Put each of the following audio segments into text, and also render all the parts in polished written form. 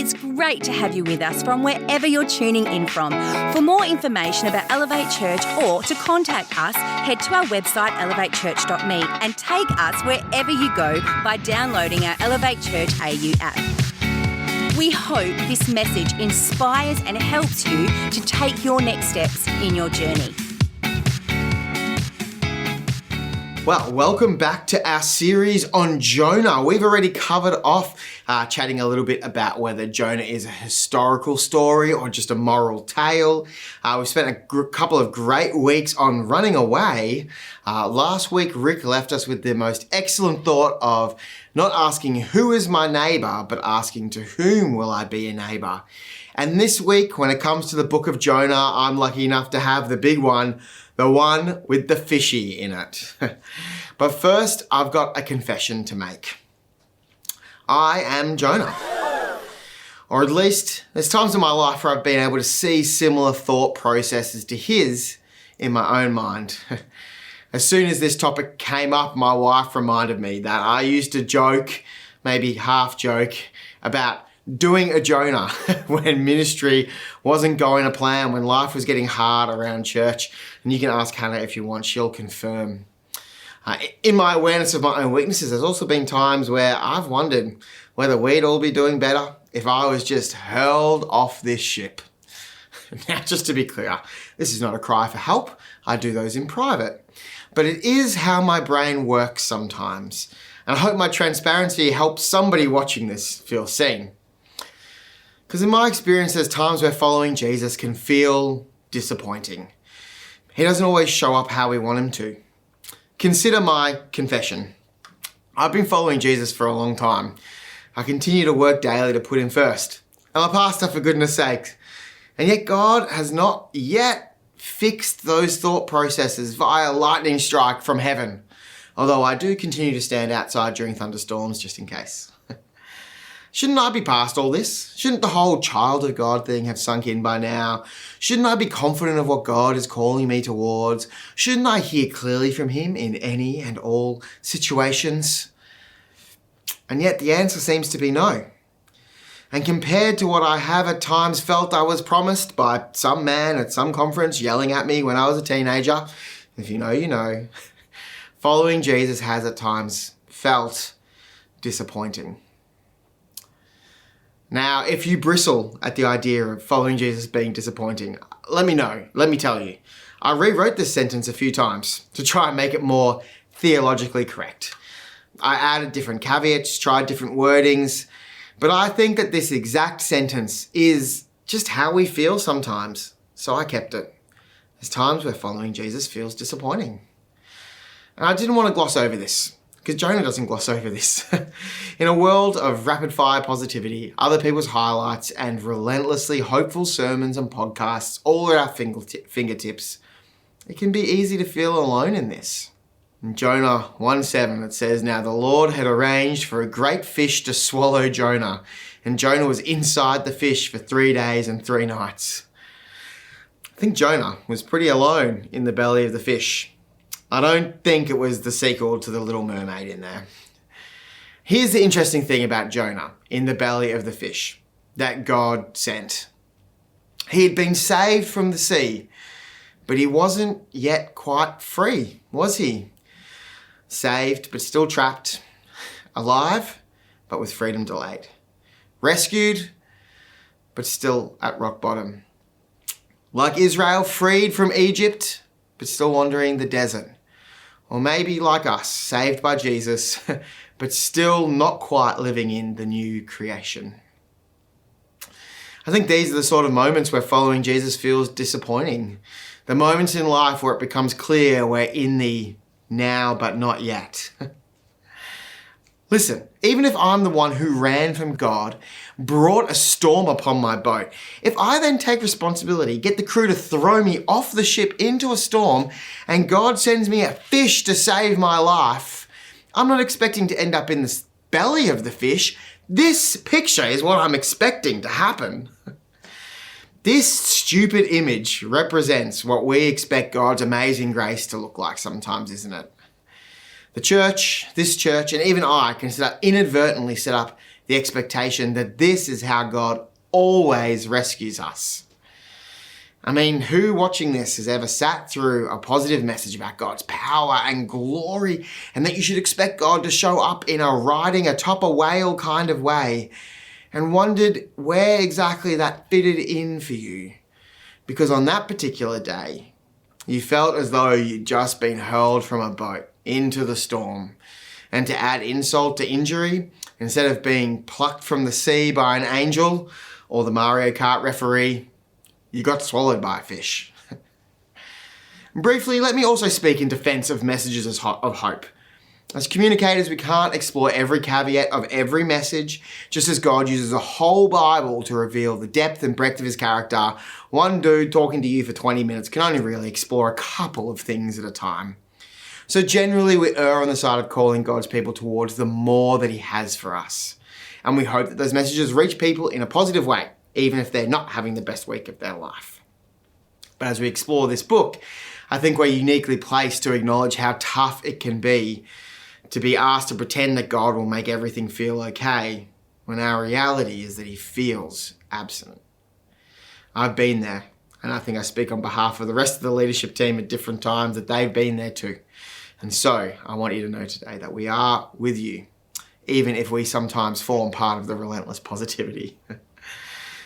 It's great to have you with us from wherever you're tuning in from. For more information about Elevate Church or to contact us, head to our website elevatechurch.me and take us wherever you go by downloading our Elevate Church AU app. We hope this message inspires and helps you to take your next steps in your journey. Well, welcome back to our series on Jonah. We've already covered off chatting a little bit about whether Jonah is a historical story or just a moral tale. We've spent a couple of great weeks on running away. Last week, Rick left us with the most excellent thought of not asking who is my neighbor, but asking to whom will I be a neighbor. And this week, when it comes to the book of Jonah, I'm lucky enough to have the big one, the one with the fishy in it. But first, I've got a confession to make. I am Jonah. Or at least, there's times in my life where I've been able to see similar thought processes to his in my own mind. As soon as this topic came up, my wife reminded me that I used to joke, maybe half joke, about doing a Jonah when ministry wasn't going to plan, when life was getting hard around church. And you can ask Hannah if you want, she'll confirm. In my awareness of my own weaknesses, there's also been times where I've wondered whether we'd all be doing better if I was just hurled off this ship. Now, just to be clear, this is not a cry for help. I do those in private. But it is how my brain works sometimes. And I hope my transparency helps somebody watching this feel seen. Because in my experience, there's times where following Jesus can feel disappointing. He doesn't always show up how we want him to. Consider my confession. I've been following Jesus for a long time. I continue to work daily to put him first. I'm a pastor, for goodness sake. And yet God has not yet fixed those thought processes via lightning strike from heaven. Although I do continue to stand outside during thunderstorms just in case. Shouldn't I be past all this? Shouldn't the whole child of God thing have sunk in by now? Shouldn't I be confident of what God is calling me towards? Shouldn't I hear clearly from him in any and all situations? And yet the answer seems to be no. And compared to what I have at times felt I was promised by some man at some conference yelling at me when I was a teenager, if you know, you know, following Jesus has at times felt disappointing. Now, if you bristle at the idea of following Jesus being disappointing, let me know, let me tell you. I rewrote this sentence a few times to try and make it more theologically correct. I added different caveats, tried different wordings, but I think that this exact sentence is just how we feel sometimes, so I kept it. There's times where following Jesus feels disappointing. And I didn't want to gloss over this, because Jonah doesn't gloss over this. In a world of rapid-fire positivity, other people's highlights, and relentlessly hopeful sermons and podcasts all at our fingertips, it can be easy to feel alone in this. In Jonah 1:7, it says, "Now the Lord had arranged for a great fish to swallow Jonah, and Jonah was inside the fish for 3 days and 3 nights." I think Jonah was pretty alone in the belly of the fish. I don't think it was the sequel to The Little Mermaid in there. Here's the interesting thing about Jonah in the belly of the fish that God sent. He had been saved from the sea, but he wasn't yet quite free, was he? Saved, but still trapped. Alive, but with freedom delayed. Rescued, but still at rock bottom. Like Israel, freed from Egypt, but still wandering the desert. Or maybe like us, saved by Jesus, but still not quite living in the new creation. I think these are the sort of moments where following Jesus feels disappointing. The moments in life where it becomes clear we're in the now but not yet. Listen, even if I'm the one who ran from God, brought a storm upon my boat, if I then take responsibility, get the crew to throw me off the ship into a storm, and God sends me a fish to save my life, I'm not expecting to end up in the belly of the fish. This picture is what I'm expecting to happen. This stupid image represents what we expect God's amazing grace to look like sometimes, isn't it? The church, this church, and even I can inadvertently set up the expectation that this is how God always rescues us. I mean, who watching this has ever sat through a positive message about God's power and glory and that you should expect God to show up in a riding atop a whale kind of way and wondered where exactly that fitted in for you? Because on that particular day, you felt as though you'd just been hurled from a boat into the storm. And to add insult to injury, instead of being plucked from the sea by an angel or the Mario Kart referee, you got swallowed by a fish. Briefly, let me also speak in defense of messages of hope. As communicators, we can't explore every caveat of every message, just as God uses the whole Bible to reveal the depth and breadth of his character. One dude talking to you for 20 minutes can only really explore a couple of things at a time. So generally, we err on the side of calling God's people towards the more that he has for us. And we hope that those messages reach people in a positive way, even if they're not having the best week of their life. But as we explore this book, I think we're uniquely placed to acknowledge how tough it can be to be asked to pretend that God will make everything feel okay when our reality is that he feels absent. I've been there, and I think I speak on behalf of the rest of the leadership team at different times that they've been there too. And so I want you to know today that we are with you, even if we sometimes form part of the relentless positivity.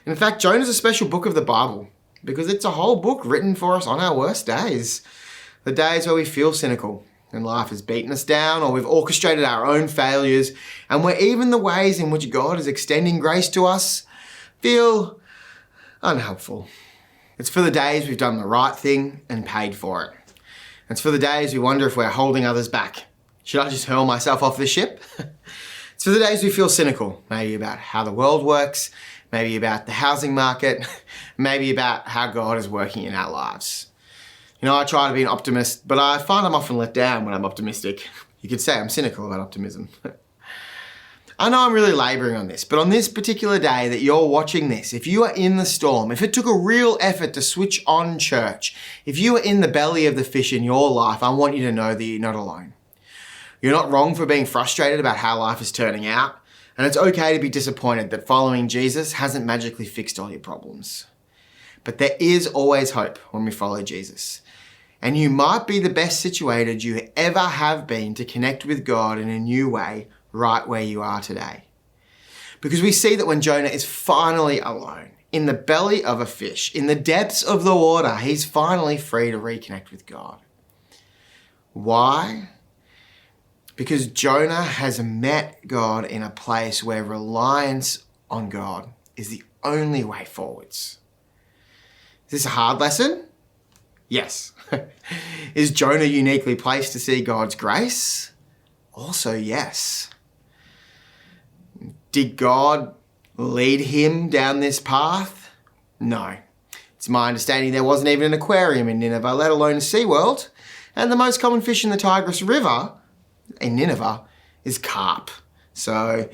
In fact, Jonah is a special book of the Bible because it's a whole book written for us on our worst days. The days where we feel cynical and life has beaten us down, or we've orchestrated our own failures, and where even the ways in which God is extending grace to us feel unhelpful. It's for the days we've done the right thing and paid for it. It's for the days we wonder if we're holding others back. Should I just hurl myself off the ship? It's for the days we feel cynical, maybe about how the world works, maybe about the housing market, maybe about how God is working in our lives. You know, I try to be an optimist, but I find I'm often let down when I'm optimistic. You could say I'm cynical about optimism. I know I'm really labouring on this, but on this particular day that you're watching this, if you are in the storm, if it took a real effort to switch on church, if you are in the belly of the fish in your life, I want you to know that you're not alone. You're not wrong for being frustrated about how life is turning out, and it's okay to be disappointed that following Jesus hasn't magically fixed all your problems. But there is always hope when we follow Jesus. And you might be the best situated you ever have been to connect with God in a new way right where you are today. Because we see that when Jonah is finally alone, in the belly of a fish, in the depths of the water, he's finally free to reconnect with God. Why? Because Jonah has met God in a place where reliance on God is the only way forwards. Is this a hard lesson? Yes. Is Jonah uniquely placed to see God's grace? Also, yes. Did God lead him down this path? No. It's my understanding there wasn't even an aquarium in Nineveh, let alone a SeaWorld. And the most common fish in the Tigris River in Nineveh is carp. So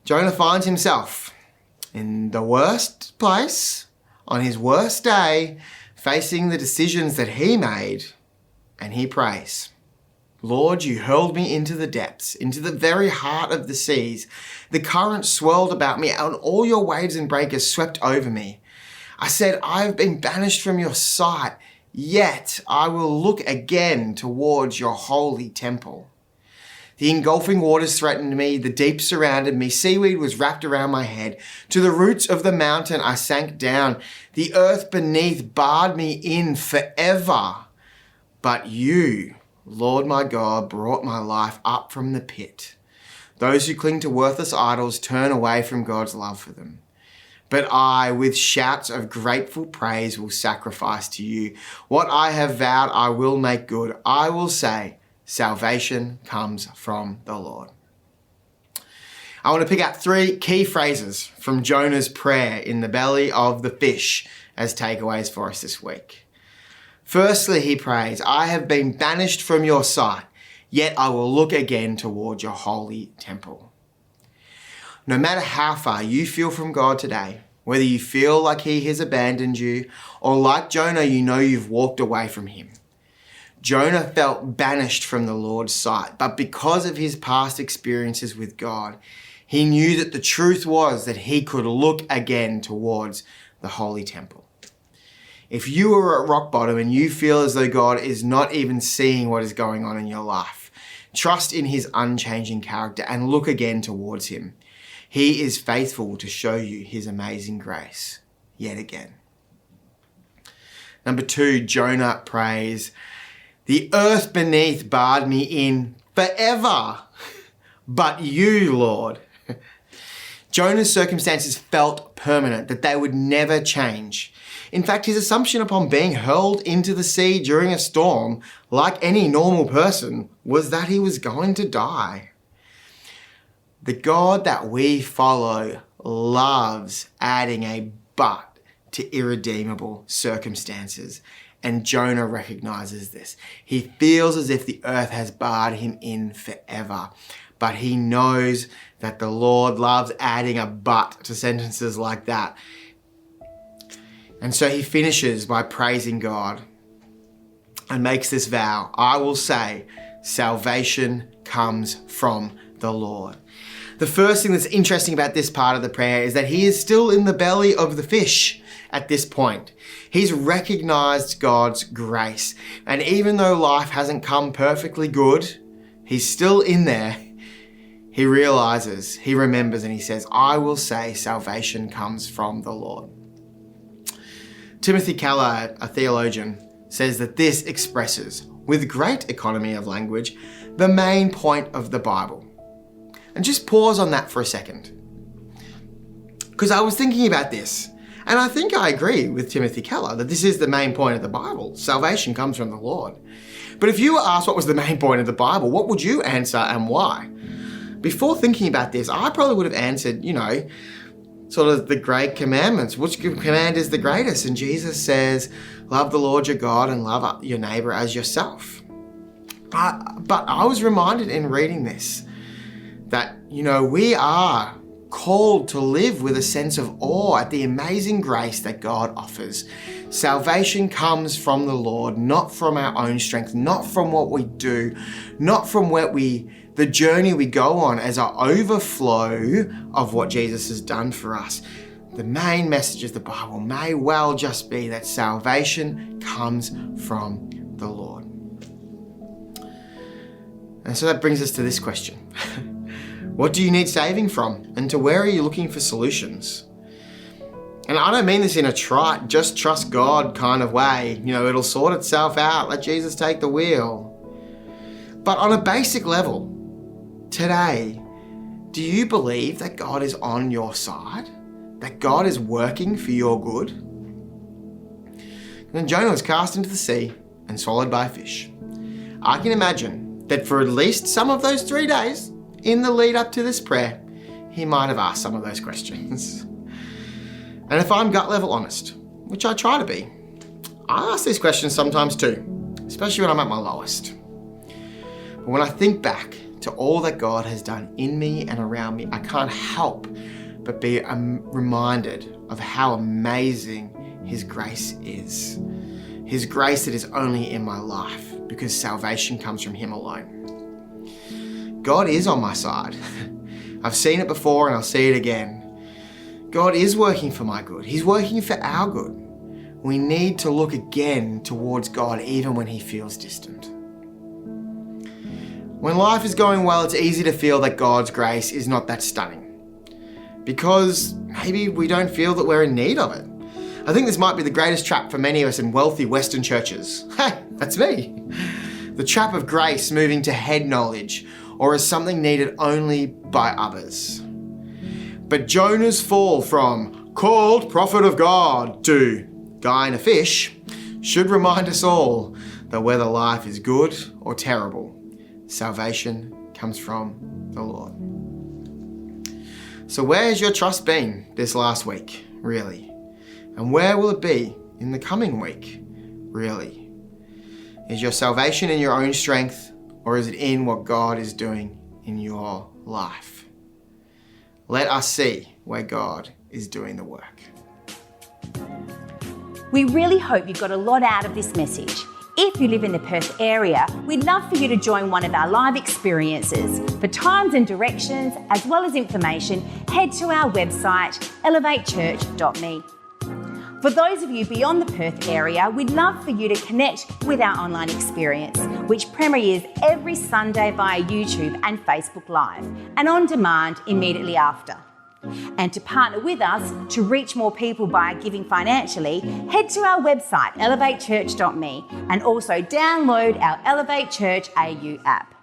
Jonah finds himself in the worst place, on his worst day, facing the decisions that he made, and he prays, Lord, you hurled me into the depths, into the very heart of the seas. The current swirled about me, and all your waves and breakers swept over me. I said, I have been banished from your sight, yet I will look again towards your holy temple. The engulfing waters threatened me, the deep surrounded me, seaweed was wrapped around my head. To the roots of the mountain I sank down, the earth beneath barred me in forever. But you, Lord my God, brought my life up from the pit. Those who cling to worthless idols turn away from God's love for them. But I, with shouts of grateful praise, will sacrifice to you. What I have vowed I will make good. I will say, salvation comes from the Lord. I want to pick out 3 key phrases from Jonah's prayer in the belly of the fish as takeaways for us this week. Firstly, he prays, I have been banished from your sight, yet I will look again toward your holy temple. No matter how far you feel from God today, whether you feel like he has abandoned you, or like Jonah, you know you've walked away from him. Jonah felt banished from the Lord's sight, but because of his past experiences with God, He knew that the truth was that he could look again towards the holy temple. If you are at rock bottom and you feel as though God is not even seeing what is going on in your life, trust in his unchanging character and look again towards him. He is faithful to show you his amazing grace yet again. Number 2, Jonah prays, "The earth beneath barred me in forever, but you, Lord." Jonah's circumstances felt permanent, that they would never change. In fact, his assumption upon being hurled into the sea during a storm, like any normal person, was that he was going to die. The God that we follow loves adding a but to irredeemable circumstances, and Jonah recognizes this. He feels as if the earth has barred him in forever, but he knows that the Lord loves adding a but to sentences like that. And so he finishes by praising God and makes this vow, "I will say, salvation comes from the Lord." The first thing that's interesting about this part of the prayer is that he is still in the belly of the fish at this point. He's recognized God's grace. And even though life hasn't come perfectly good, he's still in there. He realizes, he remembers, and he says, "I will say salvation comes from the Lord." Timothy Keller, a theologian, says that this expresses, with great economy of language, the main point of the Bible. And just pause on that for a second. Because I was thinking about this, and I think I agree with Timothy Keller that this is the main point of the Bible. Salvation comes from the Lord. But if you were asked what was the main point of the Bible, what would you answer and why? Before thinking about this, I probably would have answered, sort of the great commandments. Which command is the greatest? And Jesus says, love the Lord your God and love your neighbor as yourself. But I was reminded in reading this that, we are called to live with a sense of awe at the amazing grace that God offers. Salvation comes from the Lord, not from our own strength, not from what we do, not from the journey we go on as our overflow of what Jesus has done for us. The main message of the Bible may well just be that salvation comes from the Lord. And so that brings us to this question. What do you need saving from? And to where are you looking for solutions? And I don't mean this in a trite, just trust God kind of way. It'll sort itself out. Let Jesus take the wheel. But on a basic level, today, do you believe that God is on your side? That God is working for your good? Then Jonah was cast into the sea and swallowed by a fish. I can imagine that for at least some of those 3 days, in the lead up to this prayer, he might have asked some of those questions. And if I'm gut level honest, which I try to be, I ask these questions sometimes too, especially when I'm at my lowest. But when I think back to all that God has done in me and around me, I can't help but be reminded of how amazing his grace is. His grace that is only in my life because salvation comes from him alone. God is on my side. I've seen it before and I'll see it again. God is working for my good. He's working for our good. We need to look again towards God even when he feels distant. When life is going well, it's easy to feel that God's grace is not that stunning because maybe we don't feel that we're in need of it. I think this might be the greatest trap for many of us in wealthy Western churches. Hey, that's me. The trap of grace moving to head knowledge or as something needed only by others. But Jonah's fall from called prophet of God to guy in a fish should remind us all that whether life is good or terrible, salvation comes from the Lord. So where has your trust been this last week, really? And where will it be in the coming week, really? Is your salvation in your own strength, or is it in what God is doing in your life? Let us see where God is doing the work. We really hope you got a lot out of this message. If you live in the Perth area, we'd love for you to join one of our live experiences. For times and directions, as well as information, head to our website, elevatechurch.me. For those of you beyond the Perth area, we'd love for you to connect with our online experience, which premieres every Sunday via YouTube and Facebook Live, and on demand immediately after. And to partner with us to reach more people by giving financially, head to our website, elevatechurch.me, and also download our Elevate Church AU app.